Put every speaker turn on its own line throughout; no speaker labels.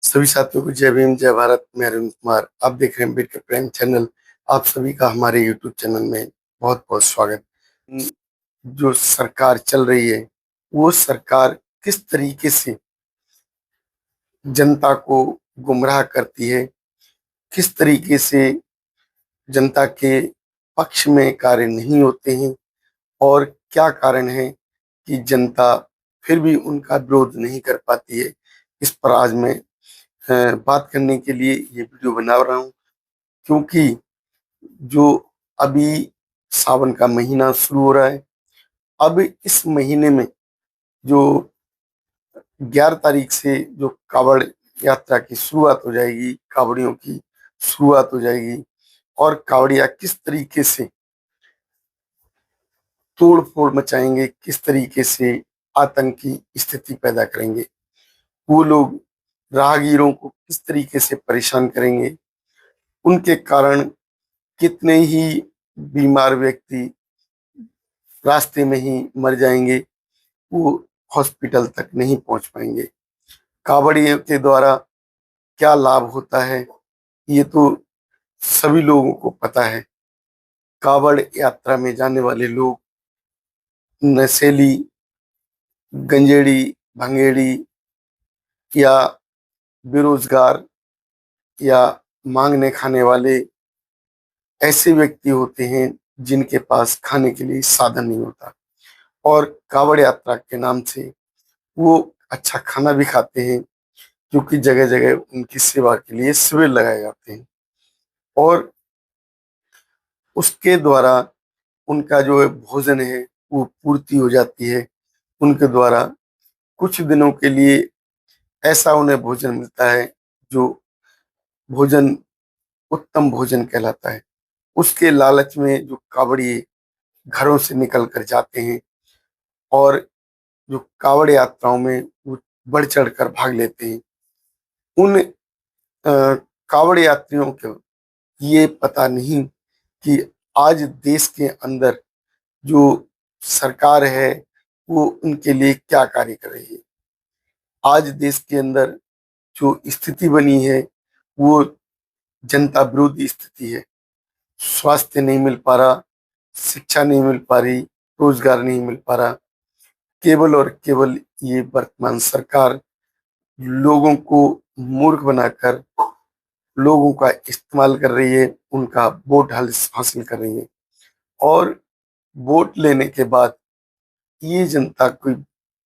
सभी साथियों को जय भीम जय भारत। मैं अरुण कुमार, आप देख रहे हैं अम्बेडकर प्राइम चैनल। आप सभी का हमारे यूट्यूब चैनल में बहुत बहुत स्वागत। जो सरकार चल रही है वो सरकार किस तरीके से जनता को गुमराह करती है, किस तरीके से जनता के पक्ष में कार्य नहीं होते हैं और क्या कारण है कि जनता फिर भी उनका विरोध नहीं कर पाती है, इस पर आज मैं बात करने के लिए ये वीडियो बना रहा हूँ। क्योंकि जो अभी सावन का महीना शुरू हो रहा है, अब इस महीने में जो 11 तारीख से जो कावड़ यात्रा की शुरुआत हो जाएगी, कावड़ियों की शुरुआत हो जाएगी और कावड़िया किस तरीके से तोड़ फोड़ मचाएंगे, किस तरीके से आतंकी स्थिति पैदा करेंगे, वो लोग राहगीरों को किस तरीके से परेशान करेंगे, उनके कारण कितने ही बीमार व्यक्ति रास्ते में ही मर जाएंगे, वो हॉस्पिटल तक नहीं पहुंच पाएंगे। कांवड़ियों के द्वारा क्या लाभ होता है ये तो सभी लोगों को पता है। कांवड़ यात्रा में जाने वाले लोग नशेली, गंजेड़ी, भंगेड़ी या बेरोजगार या मांगने खाने वाले ऐसे व्यक्ति होते हैं जिनके पास खाने के लिए साधन नहीं होता, और कांवड़ यात्रा के नाम से वो अच्छा खाना भी खाते हैं, क्योंकि जगह जगह उनकी सेवा के लिए शिविर लगाए जाते हैं और उसके द्वारा उनका जो है भोजन है वो पूर्ति हो जाती है। उनके द्वारा कुछ दिनों के लिए ऐसा उन्हें भोजन मिलता है जो भोजन उत्तम भोजन कहलाता है। उसके लालच में जो कावड़ी घरों से निकल कर जाते हैं और जो कावड़ यात्राओं में वो बढ़ चढ़ कर भाग लेते हैं, उन कावड़ यात्रियों को ये पता नहीं कि आज देश के अंदर जो सरकार है वो उनके लिए क्या कार्य कर रही है। आज देश के अंदर जो स्थिति बनी है वो जनता विरोधी स्थिति है। स्वास्थ्य नहीं मिल पा रहा, शिक्षा नहीं मिल पा रही, रोजगार नहीं मिल पा रहा। केवल और केवल ये वर्तमान सरकार लोगों को मूर्ख बनाकर लोगों का इस्तेमाल कर रही है, उनका वोट हासिल कर रही है और वोट लेने के बाद ये जनता को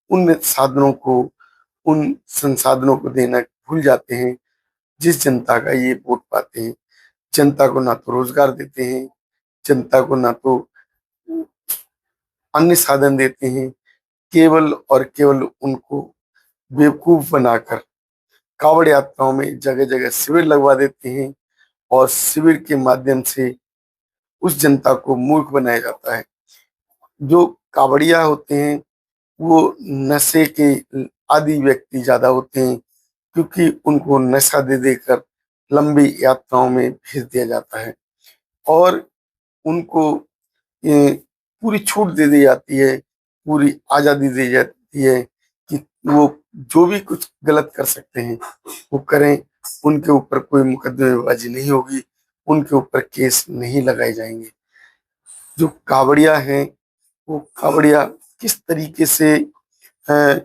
उन साधनों को, उन संसाधनों को देना भूल जाते हैं जिस जनता का ये वोट पाते हैं। जनता को ना तो रोजगार देते हैं, जनता को ना तो अन्य साधन देते हैं, केवल और केवल उनको बेवकूफ बनाकर कावड़ यात्राओं में जगह जगह शिविर लगवा देते हैं और शिविर के माध्यम से उस जनता को मूर्ख बनाया जाता है। जो कावड़िया होते हैं वो नशे के आदि व्यक्ति ज्यादा होते हैं, क्योंकि उनको नशा दे देकर लंबी यात्राओं में भेज दिया जाता है और उनको ये पूरी छूट दे दी जाती है, पूरी आजादी दी जाती है कि वो जो भी कुछ गलत कर सकते हैं वो करें। उनके ऊपर कोई मुकदमेबाजी नहीं होगी, उनके ऊपर केस नहीं लगाए जाएंगे। जो कावड़िया हैं वो कावड़िया किस तरीके से अ,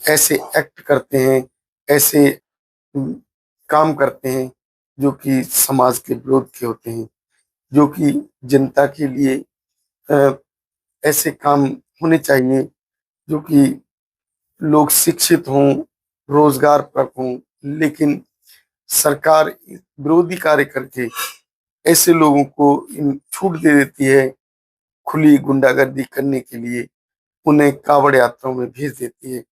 ऐसे एक्ट करते हैं, ऐसे अम, काम करते हैं जो कि समाज के विरोध के होते हैं, जो कि जनता के लिए अ, ऐसे काम होने चाहिए जो कि लोग शिक्षित हों, रोजगार पर हों। लेकिन सरकार विरोधी कार्य करके ऐसे लोगों को इन छूट दे देती है, खुली गुंडागर्दी करने के लिए उन्हें कावड़ यात्राओं में भेज देती है।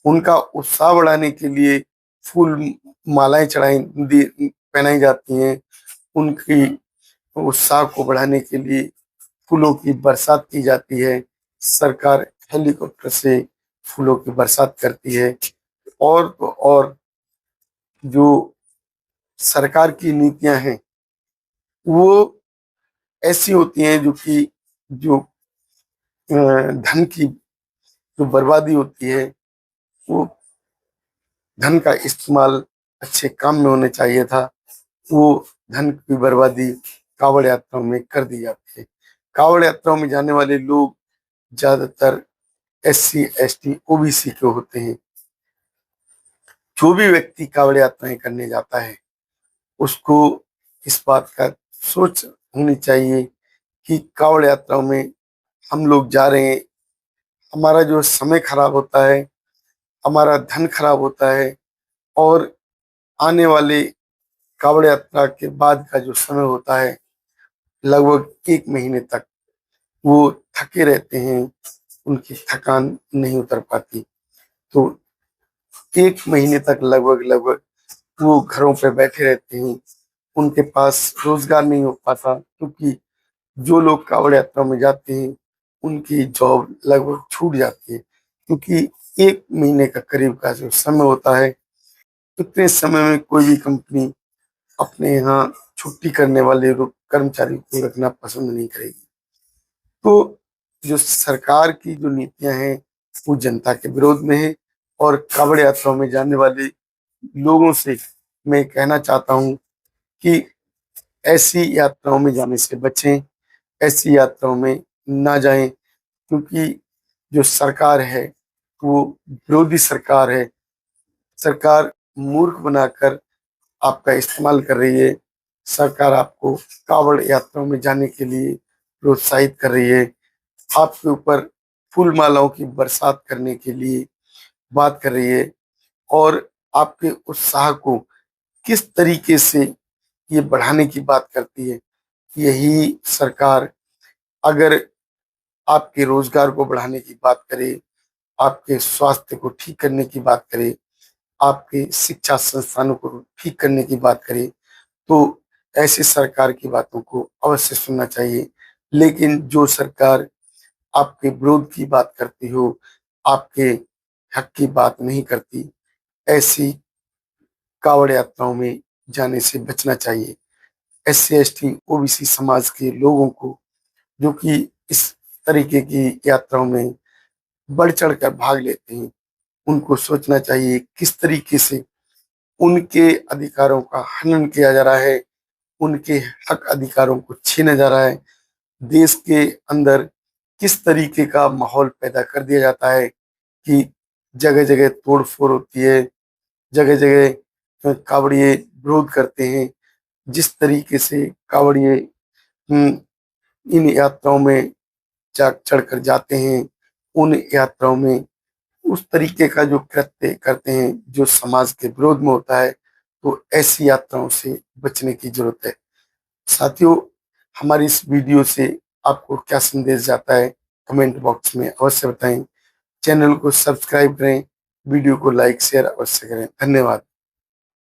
उनका उत्साह बढ़ाने के लिए फूल मालाएं पहनाई जाती हैं, उनकी उत्साह को बढ़ाने के लिए फूलों की बरसात की जाती है। सरकार हेलीकॉप्टर से फूलों की बरसात करती है और तो और जो सरकार की नीतियां हैं वो ऐसी होती हैं जो कि जो धन की जो बर्बादी होती है वो धन का इस्तेमाल अच्छे काम में होने चाहिए था, वो धन की बर्बादी कावड़ यात्राओं में कर दी जाती है। कावड़ यात्राओं में जाने वाले लोग ज्यादातर SC ST OBC के होते हैं। जो भी व्यक्ति कावड़ यात्राएं करने जाता है उसको इस बात का सोच होनी चाहिए कि कावड़ यात्राओं में हम लोग जा रहे हैं, हमारा जो समय खराब होता है, हमारा धन खराब होता है, और आने वाले कावड़ यात्रा के बाद का जो समय होता है लगभग 1 महीने तक वो थके रहते हैं, उनकी थकान नहीं उतर पाती। तो 1 महीने तक लगभग लगभग वो घरों पे बैठे रहते हैं, उनके पास रोजगार नहीं हो पाता, क्योंकि जो लोग कावड़ यात्रा में जाते हैं उनकी जॉब लगभग छूट जाती है, क्योंकि 1 महीने का करीब का जो समय होता है, उतने समय में कोई भी कंपनी अपने यहाँ छुट्टी करने वाले कर्मचारी को रखना पसंद नहीं करेगी। तो जो सरकार की जो नीतियां हैं वो जनता के विरोध में है, और कावड़ यात्राओं में जाने वाले लोगों से मैं कहना चाहता हूँ कि ऐसी यात्राओं में जाने से बचें, ऐसी यात्राओं में ना जाएं, क्योंकि जो सरकार है वो विरोधी सरकार है। सरकार मूर्ख बनाकर आपका इस्तेमाल कर रही है। सरकार आपको कावड़ यात्राओं में जाने के लिए प्रोत्साहित कर रही है, आपके ऊपर फूल मालाओं की बरसात करने के लिए बात कर रही है, और आपके उत्साह को किस तरीके से ये बढ़ाने की बात करती है। यही सरकार अगर आपके रोजगार को बढ़ाने की बात करे, आपके स्वास्थ्य को ठीक करने की बात करे, आपके शिक्षा संस्थानों को ठीक करने की बात करे, तो ऐसी सरकार की बातों को अवश्य सुनना चाहिए। लेकिन जो सरकार आपके विरोध की बात करती हो, आपके हक की बात नहीं करती, ऐसी कावड़ यात्राओं में जाने से बचना चाहिए। SC ST OBC समाज के लोगों को, जो कि इस तरीके की यात्राओं में बढ़ चढ़ कर भाग लेते हैं, उनको सोचना चाहिए किस तरीके से उनके अधिकारों का हनन किया जा रहा है, उनके हक अधिकारों को छीना जा रहा है। देश के अंदर किस तरीके का माहौल पैदा कर दिया जाता है कि जगह जगह तोड़ फोड़ होती है, जगह जगह कावड़िए विरोध करते हैं। जिस तरीके से कावड़िए इन यात्राओं में चढ़कर जाते हैं, उन यात्राओं में उस तरीके का जो कृत्य करते हैं जो समाज के विरोध में होता है, तो ऐसी यात्राओं से बचने की जरूरत है। साथियों, हमारी इस वीडियो से आपको क्या संदेश जाता है कमेंट बॉक्स में अवश्य बताएं। चैनल को सब्सक्राइब करें, वीडियो को लाइक शेयर अवश्य करें। धन्यवाद।